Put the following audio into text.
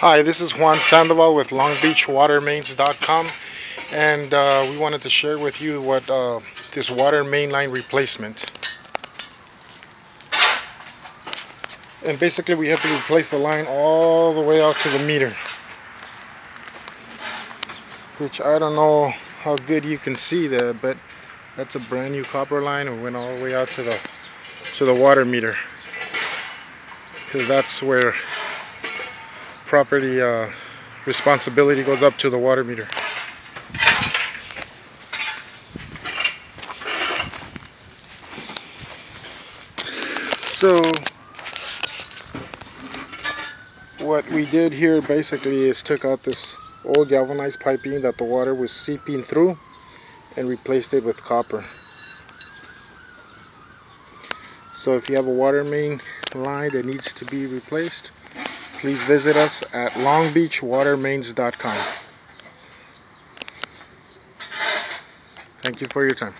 Hi, this is Juan Sandoval with LongBeachWaterMains.com, and we wanted to share with you what this water main line replacement. And basically we have to replace the line all the way out to the meter, which I don't know how good you can see that, but that's a brand new copper line and went all the way out to the water meter, because that's where property responsibility goes up to the water meter. So what we did here basically is took out this old galvanized piping that the water was seeping through and replaced it with copper. So if you have a water main line that needs to be replaced, please visit us at LongBeachWaterMains.com. Thank you for your time.